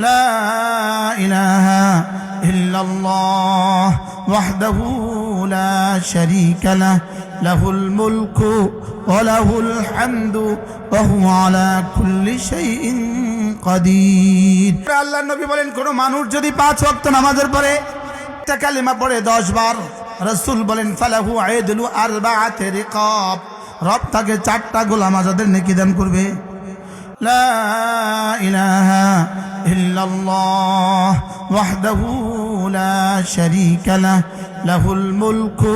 লা ইলাহা ইল্লাল্লাহ ওয়াহদাহু লা শারীকা লাহ লাহুল মুলকু ওয়া লাহুল হামদু ওয়া হুয়া আলা কুল্লি শাইইন কাদির। আল্লাহর নবী বলেন, কোন মানুষ যদি 5 ওয়াক্ত নামাজের পরে একটা কালিমা পড়ে 10 বার, রাসূল বলেন ফালাহু আইদুলু আরবাআতি রিকাব, রব তাকে 4টা গোলাম আজাদের নেকি দান করবে। লা ইলাহা ইল্লাল্লাহ ওয়াহদাহু লা শারীকা লাহ লাহুল মুলকু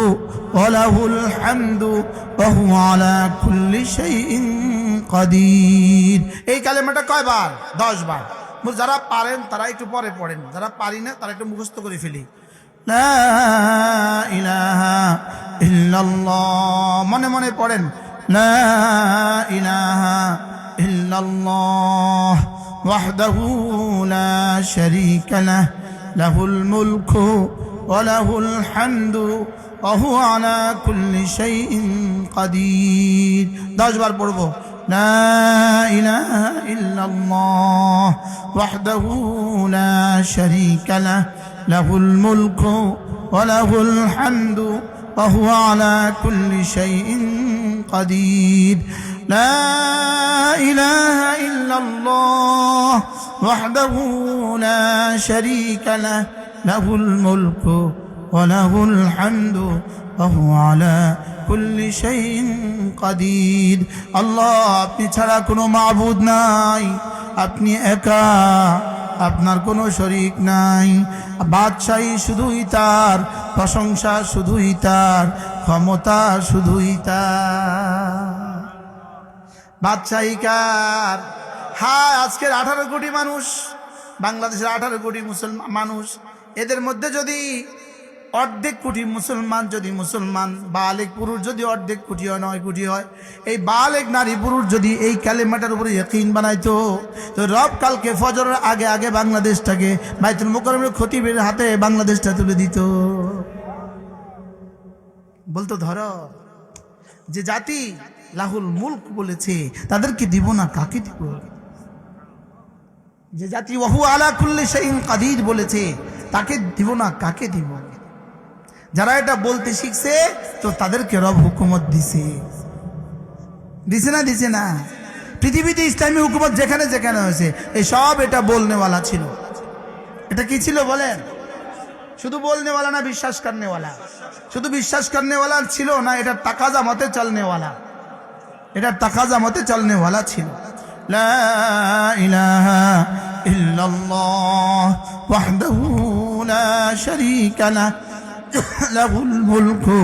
ওয়া লাহুল হামদু ওয়া হুয়া আলা কুল্লি শাইইন কাদির। এই কালেমাটা কয়বার? 10 বার। যারা পারেন তারা একটু পরে পড়েন, যারা পারি না তারা একটু মুখস্থ করে ফেলি। লা ইলাহা ইল্লাল্লাহ মনে মনে পড়েন। লা ইলাহা ইল্লাল্লাহ ওয়াহদাহু লা শারীকা লাহ লাহুল মুলকু ওয়া লাহুল হামদু ওয়া হুয়া আলা কুল্লি শাইইন কাদির। 10 বার পড়ব। লা ইলাহা ইল্লাল্লাহ ওয়াহদাহু লা শারীকা লাহ লাহুল মুলকু ওয়া লাহুল হামদু ওয়া হুয়া আলা কুল্লি শাইইন কাদির। লা ইলাহা ইল্লাল্লাহ ওয়াহদাহু লা শারীকা লাহ লাহুল মুলকু ওয়া লাহুল হামদু ওয়া হুয়া আলা কুল্লি শাইইন কাদির। আল্লাহ, আপনি ছাড়া কোনো মাবুদ নাই, আপনি একা, আপনার কোনো শরীক নাই। বাদশাহী শুধুই তার, প্রশংসা শুধুই তার, ক্ষমতা শুধুই তার। বাদশাহী কার? হ্যাঁ, আজকের 18 কোটি মানুষ, বাংলাদেশের 18 কোটি মুসলমান মানুষ, এদের মধ্যে যদি অর্ধেক কোটি মুসলমান, যদি মুসলমান বালেগ পুরুষ যদি অর্ধেক কোটি হয়, 9 কোটি হয়, এই বালেগ নারী পুরুষ যদি এই কালেমাটার উপরে ইয়াকিন বানাইতো, তো রব কালকে ফজরের আগে আগে বাংলাদেশটাকে বাইতুল মুকাররমের খতিবের হাতে বাংলাদেশটা তুলে দিত। বলতো, ধরো যে জাতি লাহুল মুলক বলেছে তাদেরকে দিব না, কাকে দিব? যে জাতি ওয়া হুয়া আলা কুল্লি শাইইন কাদির বলেছে তাকে দিব না, কাকে দিব? যারা এটা বলতে শিখছে তো তাদেরকে রব হুকুমত দিছে, দিছে না? দিছে না? পৃথিবীতে ইসলামী হুকুমত যেখানে যেখানে হয়েছে এই সব এটা বলনেওয়ালা ছিল। এটা কি ছিল বলেন? শুধু বলনেওয়ালা না, বিশ্বাস করনেওয়ালা? শুধু বিশ্বাস করনেওয়ালা ছিল না, এটা তাকাজা মতে চলনেওয়ালা, এটা তাকাজা মতে চলনেওয়ালা ছিল। লা ইলাহা ইল্লাল্লাহ ওয়াহদাহু লা শারীকা লাহ লাহুল মুলকু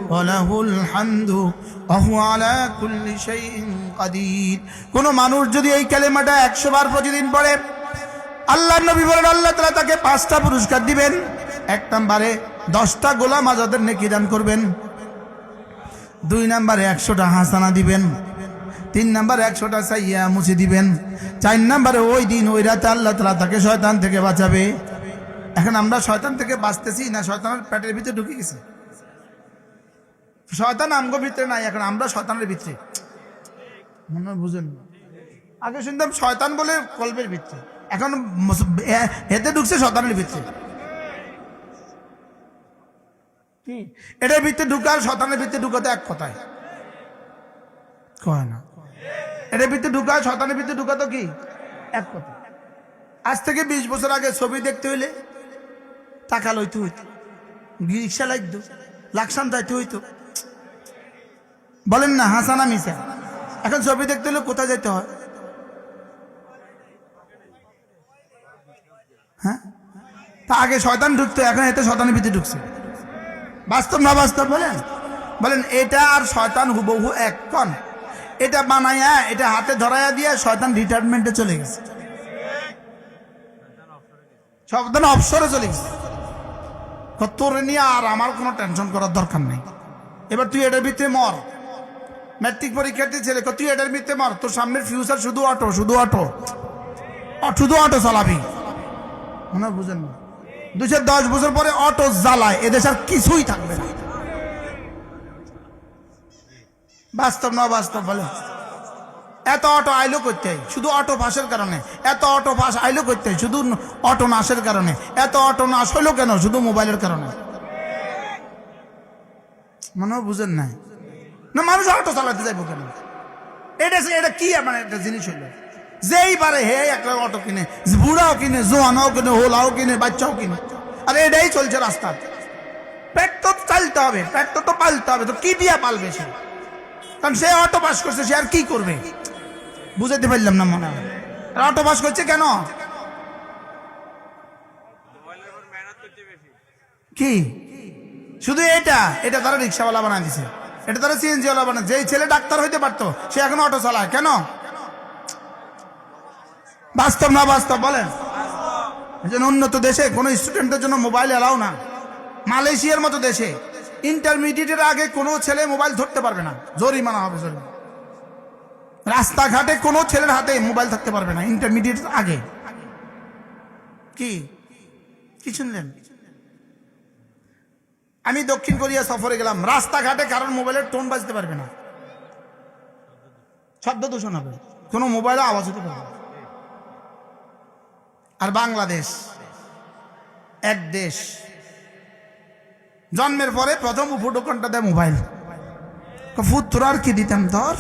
ওয়া লাহুল হামদু ওয়া হুয়া আলা কুল্লি শাইইন কাদির। কোন মানুষ যদি এই কালেমাটা 100 বার প্রতিদিন পড়ে, আল্লাহর নবী বলেন আল্লাহ তাআলা তাকে 5টা পুরস্কার দিবেন। 1 নম্বরে 10টা গোলাম আজাদের নেকি দান করবেন, 2 নম্বরে 100টা হাসানা দিবেন, 3 নম্বরে 100টা সাইয়্যা মুছে দিবেন, 4 নম্বরে ওই দিন ওই রাতে আল্লাহ তাআলা তাকে শয়তান থেকে বাঁচাবে। এখন আমরা শয়তান থেকে বাঁচতেছি না শয়তানের পেটের ভিতরে ঢুকে গেছে? শয়তান আমগো ভিতরে নাই, এখন আমরা শয়তানের ভিতরে। মনে বুঝেন? আগে শুনতাম শয়তান বলে কলবের ভিতরে, এখন এতে ঢুকছে শয়তানের ভিতরে। কি এটার ভিতরে ঢুকা আর শয়তানের ভিতরে ঢুকাতে এক কথায় কয় না? এটার ভিতরে ঢুকা শয়তানের ভিতরে ঢুকাতো কি এক কথা? আজ থেকে 20 বছর আগে ছবি দেখতে হইলে টাকা লইতে হইতো, রিক্সা লাগতো, লাকসাম যাইতে হইতো, বলেন না হাসানা মিশা? এখন ছবি দেখতে হলে কোথায় যেতে হয়? হ্যাঁ, তা আগে শয়তান ঢুকতো, এখন এতে শয়তানের ভিতরে ঢুকছে। বাস্তব না বাস্তব বলেন? বলেন এটা আর শয়তান হুবহু এক কন? এটা বানাইয়া এটা হাতে ধরাইয়া দিয়ে শয়তান রিটায়ারমেন্টে চলে গেছে, শয়তান অবসরে চলে গেছে। তোর নিয়ে আর আমার কোনো টেনশন করার দরকার নেই, এবার তুই এটার ভিতরে মর। ম্যাট্রিক পরীক্ষার্থী ছেলে, তুই এটার ভিতরে মর, তোর সামনের ফিউচার শুধু অটো, শুধু অটো, শুধু অটো চালাবি। মনে বুঝেন না? 210 বছর পরে অটো জ্বালায় এদেশ আর কিছুই থাকবে না। বাস্তব না বাস্তব বলে? এত অটো আইলো করতে শুধু অটো পাসের কারণে, এত অটো পাস আইলো করতে শুধু অটো নাশের কারণে, এত অটো নাশ হইলো কেন শুধু মোবাইলের কারণে। মনে হয় বুঝেন নাই না, মানুষ অটো চালাতে যাইব কেন? এটা কি মানে একটা জিনিস হইলো, যেই পারে হে একটা অটো কিনে, বুড়াও কিনে, জোয়ানও কিনে, হোলাও কিনে, বাচ্চাও কিনে, আর এটাই চলছে রাস্তা। পেট তো চালতে হবে, পেট তো পালতে হবে, তো কি দিয়া পালবে সে? কারণ সে অটো পাস করছে, সে আর কি করবে? বুঝাতে পারলাম না মনে হয়। অটো পাস করছে কেন? কি শুধু এটা তারা রিক্সাওয়ালা বানায় দিছে, এটা তারা সিএনজি ওয়ালা বানায়। যেই ছেলে ডাক্তার হইতে পারতো সে এখন অটো চালায় কেন? বাস্তব না বাস্তব বলেন? উন্নত দেশে কোনো স্টুডেন্টের জন্য মোবাইল এলাও না। মালয়েশিয়ার মতো দেশে ইন্টারমিডিয়েটের আগে কোনো ছেলে মোবাইল ধরতে পারবে না, জরিমানা হবে। রাস্তাঘাটে কোনো ছেলের হাতে মোবাইল থাকতে পারবে না ইন্টারমিডিয়েটের আগে। কি শুনলেন? আমি দক্ষিণ কোরিয়া সফরে গেলাম, রাস্তাঘাটে কারণ মোবাইলের টোন বাজতে পারবে না, শব্দ দূষণ হবে, কোনো মোবাইলে আওয়াজ হতে পারবে না। আর বাংলাদেশ এক দেশ, জন্মের পরে প্রথম উপঢৌকনটা দেয় মোবাইল। পুত্র আর কি দিতাম ধর,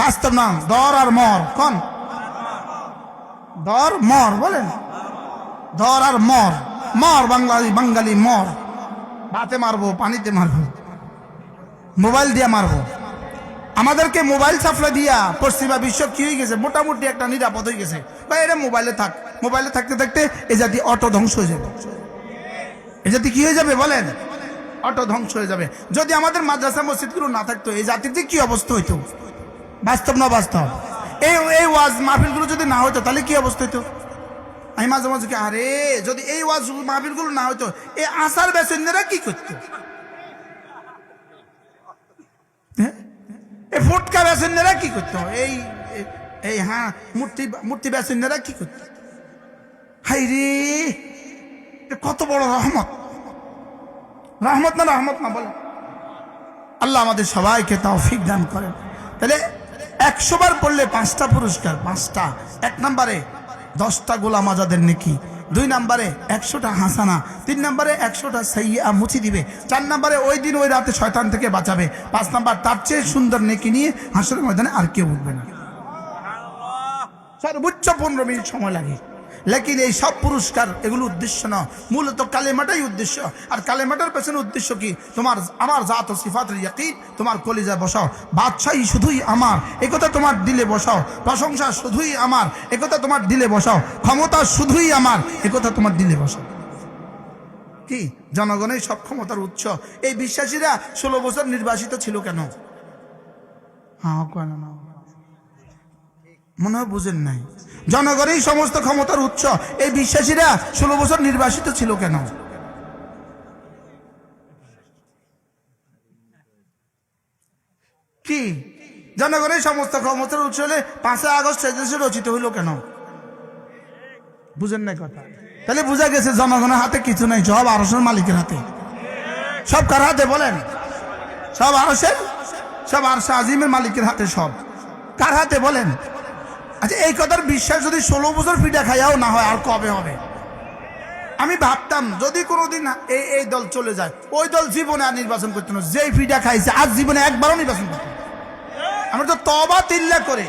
বাস্তব না, দর আর মর, কোন দর মর বলেন? ধর আর মর, মর বাঙালি মর, ভাতে মারবো, পানিতে মারবো, মোবাইল দিয়ে মারবো। আমাদেরকে মোবাইল সাপ্লাই দিয়া পশ্চিমা বিশ্ব কি হয়ে গেছে, মোটামুটি একটা নিরাপদ হয়ে গেছে। বা এটা মোবাইলে থাক, মোবাইলে থাকতে থাকতে এই জাতি অটো ধ্বংস হয়ে যাবে। এই জাতি কি হয়ে যাবে বলেন? অটো ধ্বংস হয়ে যাবে। যদি আমাদের মাদ্রাসা মসজিদগুলো না থাকতো এই জাতির যে কি অবস্থা হইতো? বাস্তব না বাস্তব? এই ওয়াজ মাহফিলগুলো যদি না হইতো তাহলে কি অবস্থা হইতো? আমি মাঝে মাঝে আরে যদি এই ওয়াজ মাহফিলগুলো না হইতো এই আসার বেসিনরা কি করতো? এই ফুটকা বেসিনরা কি করতো? এই হ্যাঁ মূর্তি বেসিনরা কি করতো? হাই রে, কত বড় রহমত! রহমত না রহমত না বলেন? আল্লাহ আমাদের সবাইকে তৌফিক দান করেন। তাহলে 100 বার পড়লে 5টা পুরস্কার, 5টা। 1 নম্বরে 10টা গোলাম আজাদের নেকি, 2 নম্বরে 100টা হাসানা, 3 নম্বরে 100টা সাইয়্যা মুছি দিবে, 4 নম্বরে ওই দিন ওই রাতে শয়তান থেকে বাঁচাবে, 5 নম্বর তার চেয়ে সুন্দর নেকি নিয়ে হাসরের ময়দানে আর কেউ উঠবে না। সর্বোচ্চ 15 মিনিট সময় লাগে। লেকিন এই সব পুরস্কার এগুলো উদ্দেশ্য না, মূলত কালেমাটাই উদ্দেশ্য। আর কালেমাটার পেছনে উদ্দেশ্য কি? আমার জাত ও সিফাতের ইয়াকিন তোমার কলিজায় বসাও। বাদশাহী শুধুই আমার, একথা তোমার দিলে বসাও। প্রশংসা শুধুই আমার, একথা তোমার দিলে বসাও। ক্ষমতা শুধুই আমার, একথা তোমার দিলে বসাও। কি জনগণের সব ক্ষমতার উৎস। এই বিশ্বাসীরা 16 বছর নির্বাসিত ছিল কেন? হ্যাঁ কেন না মনে হয় বুঝেন নাই? জনগণই সমস্ত ক্ষমতার উৎস। এই বিশ্বাসীরা 16 বছর নির্বাসিত ছিল কেন? কি জনগণের সমস্ত ক্ষমতার উৎস হলে 5 আগস্ট দেশে রচিত হইল কেন? বুঝেন নাই কথা? তাহলে বোঝা গেছে জনগণের হাতে কিছু নাই, সব আরশের মালিকের হাতে। সব কার হাতে বলেন? সব আরশের, সব আরশে আজিমের মালিকের হাতে। সব কার হাতে বলেন? আচ্ছা, এই কথার বিশ্বাস যদি 16 বছর পিঠা খাইয়াও না হয় আর কবে হবে? আমি ভাবতাম যদি কোনোদিন এই দল চলে যায়, ওই দল জীবনে আর নির্বাচন করতে না। যেই পিঠা খাইছে আজ জীবনে একবারও নির্বাচন করতে। আমরা তো তওবা তিল্লা করে